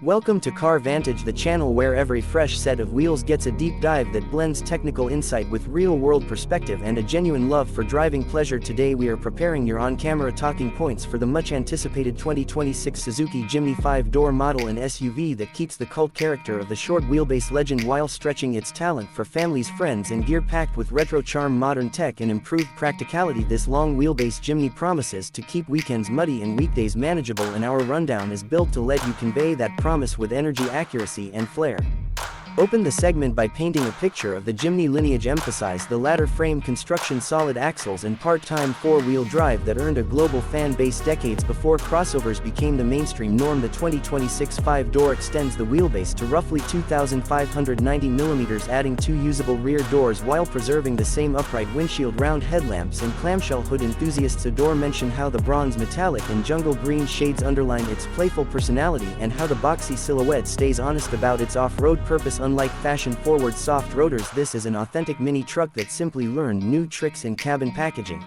Welcome to Car Vantage, the channel where every fresh set of wheels gets a deep dive that blends technical insight with real-world perspective and a genuine love for driving pleasure. Today we are preparing your on-camera talking points for the much-anticipated 2026 Suzuki Jimny 5-door model, an SUV that keeps the cult character of the short wheelbase legend while stretching its talent for families, friends and gear. Packed with retro charm, modern tech and improved practicality, this long wheelbase Jimny promises to keep weekends muddy and weekdays manageable, and our rundown is built to let you convey that promise with energy, accuracy and flair. Open the segment by painting a picture of the Jimny lineage. Emphasize the ladder frame construction, solid axles and part-time four-wheel drive that earned a global fan base decades before crossovers became the mainstream norm. The 2026 5-door extends the wheelbase to roughly 2,590 mm, adding two usable rear doors while preserving the same upright windshield, round headlamps and clamshell hood. Enthusiasts adore. Mention how the bronze, metallic and jungle green shades underline its playful personality and how the boxy silhouette stays honest about its off-road purpose. Unlike fashion-forward soft rotors, this is an authentic mini truck that simply learned new tricks in cabin packaging.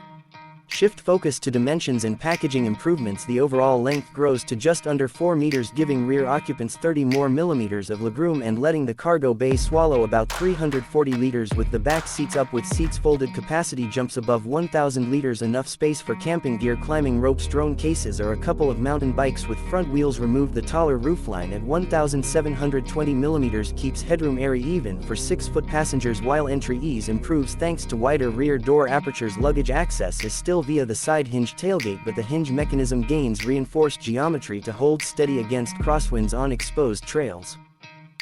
Shift focus to dimensions and packaging improvements. The overall length grows to just under 4 meters, giving rear occupants 30 more millimeters of legroom and letting the cargo bay swallow about 340 liters. With the back seats up with seats folded, capacity jumps above 1,000 liters, enough space for camping gear, climbing ropes, drone cases or a couple of mountain bikes with front wheels removed. The taller roofline at 1,720 millimeters keeps headroom airy even for 6-foot passengers, while entry ease improves thanks to wider rear door apertures. Luggage access is still via the side hinge tailgate, but the hinge mechanism gains reinforced geometry to hold steady against crosswinds on exposed trails.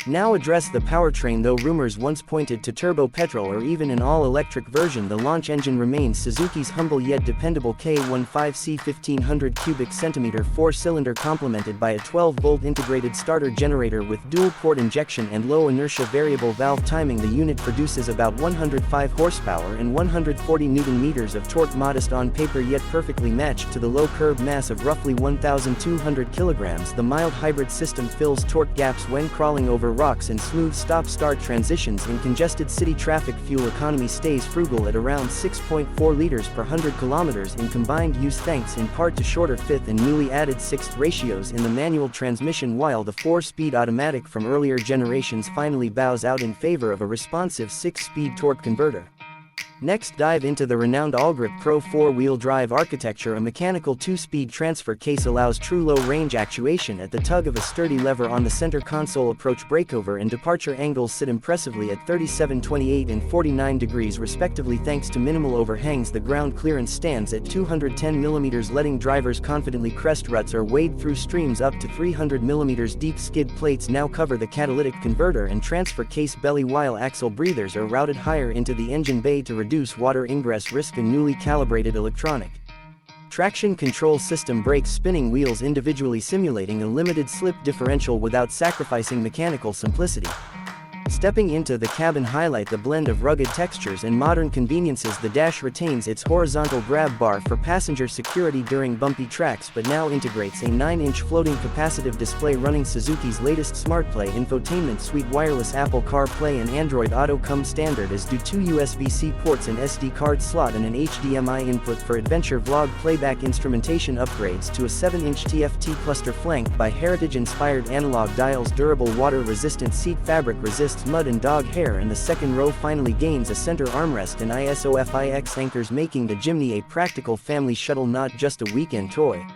Now address the powertrain. Though rumors once pointed to turbo petrol or even an all-electric version, the launch engine remains Suzuki's humble yet dependable K15C 1500 cubic centimeter 4-cylinder, complemented by a 12-volt integrated starter generator with dual-port injection and low-inertia variable valve timing. The unit produces about 105 horsepower and 140 Nm of torque, modest on paper yet perfectly matched to the low curb mass of roughly 1,200 kilograms. The mild hybrid system fills torque gaps when crawling over rocks and smooth stop-start transitions in congested city traffic. Fuel economy stays frugal at around 6.4 liters per 100 kilometers in combined use, thanks in part to shorter fifth and newly added sixth ratios in the manual transmission, while the 4-speed automatic from earlier generations finally bows out in favor of a responsive 6-speed torque converter. Next, dive into the renowned ALLGRIP PRO 4-wheel drive architecture. A mechanical 2-speed transfer case allows true low-range actuation at the tug of a sturdy lever on the center console. Approach, breakover and departure angles sit impressively at 37, 28 and 49 degrees respectively thanks to minimal overhangs. The ground clearance stands at 210 mm, letting drivers confidently crest ruts or wade through streams up to 300 mm deep. Skid plates now cover the catalytic converter and transfer case belly, while axle breathers are routed higher into the engine bay to reduce water ingress risk. A newly calibrated electronic traction control system brakes spinning wheels individually, simulating a limited slip differential without sacrificing mechanical simplicity. Stepping into the cabin, highlight the blend of rugged textures and modern conveniences. The dash retains its horizontal grab bar for passenger security during bumpy tracks, but now integrates a 9-inch floating capacitive display running Suzuki's latest SmartPlay infotainment suite. Wireless Apple CarPlay and Android Auto come standard, as do 2 USB-C ports, an SD card slot and an HDMI input for adventure vlog playback. Instrumentation upgrades to a 7-inch TFT cluster flanked by heritage-inspired analog dials. Durable water-resistant seat fabric resists mud and dog hair, and the second row finally gains a center armrest and ISOFIX anchors, making the Jimny a practical family shuttle, not just a weekend toy.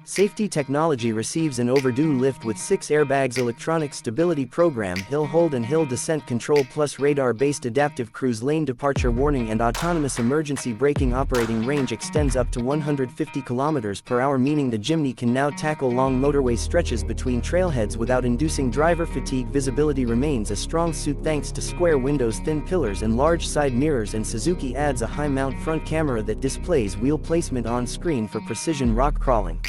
Safety technology receives an overdue lift with 6 airbags, electronic stability program, hill hold and hill descent control, plus radar-based adaptive cruise lane departure warning and autonomous emergency braking. Operating range extends up to 150 km per hour, meaning the Jimny can now tackle long motorway stretches between trailheads without inducing driver fatigue. Visibility remains a strong suit thanks to square windows, thin pillars and large side mirrors, and Suzuki adds a high-mount front camera that displays wheel placement on screen for precision rock crawling.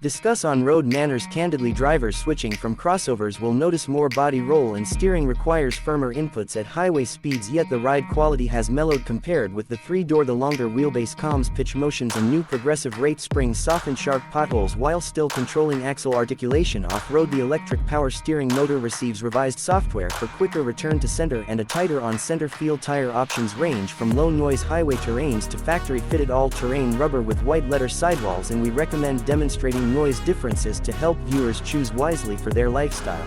Discuss on-road manners. Candidly, drivers switching from crossovers will notice more body roll, and steering requires firmer inputs at highway speeds, yet the ride quality has mellowed compared with the 3-door. The longer wheelbase calms pitch motions and new progressive rate springs soften sharp potholes while still controlling axle articulation. Off-road, the electric power steering motor receives revised software for quicker return to center and a tighter on-center feel. Tire options range from low-noise highway terrains to factory-fitted all-terrain rubber with white letter sidewalls, and we recommend demonstrating noise differences to help viewers choose wisely for their lifestyle.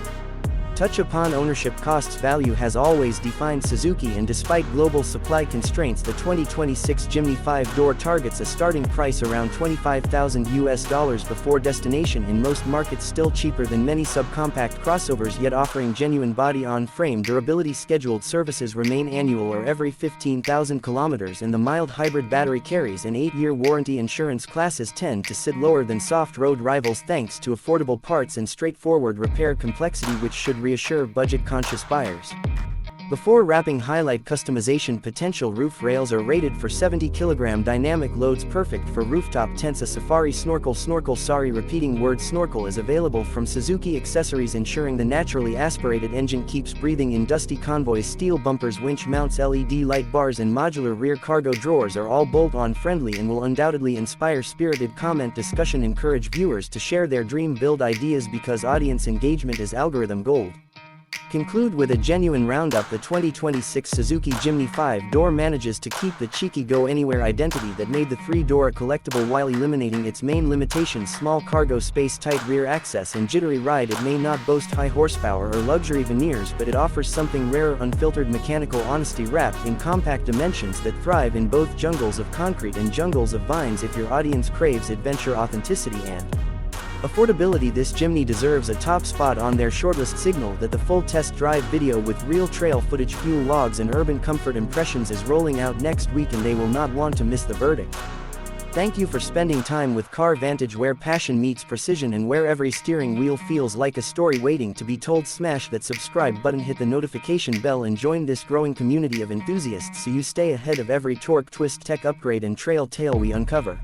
Touch upon ownership costs. Value has always defined Suzuki, and despite global supply constraints, the 2026 Jimny 5-door targets a starting price around $25,000 before destination in most markets, still cheaper than many subcompact crossovers, yet offering genuine body-on-frame durability. Scheduled services remain annual or every 15,000 kilometers, and the mild hybrid battery carries an 8-year warranty. Insurance classes tend to sit lower than soft road rivals thanks to affordable parts and straightforward repair complexity, which should reassure budget-conscious buyers. Before wrapping, highlight customization potential. Roof rails are rated for 70 kg dynamic loads, perfect for rooftop tents. A safari snorkel snorkel is available from Suzuki Accessories, ensuring the naturally aspirated engine keeps breathing in dusty convoys. Steel bumpers, winch mounts, LED light bars and modular rear cargo drawers are all bolt-on friendly and will undoubtedly inspire spirited comment discussion. Encourage viewers to share their dream build ideas because audience engagement is algorithm gold. Conclude with a genuine roundup. The 2026 Suzuki Jimny 5-door manages to keep the cheeky go-anywhere identity that made the 3-door a collectible while eliminating its main limitations: small cargo space, tight rear access and jittery ride. It may not boast high horsepower or luxury veneers, but it offers something rarer: unfiltered mechanical honesty wrapped in compact dimensions that thrive in both jungles of concrete and jungles of vines. If your audience craves adventure, authenticity and affordability, this Jimny deserves a top spot on their shortlist. Signal that the full test drive video with real trail footage, fuel logs and urban comfort impressions is rolling out next week, and they will not want to miss the verdict. Thank you for spending time with Car Vantage, where passion meets precision and where every steering wheel feels like a story waiting to be told. Smash that subscribe button, hit the notification bell and join this growing community of enthusiasts so you stay ahead of every torque, twist, tech upgrade and trail tale we uncover.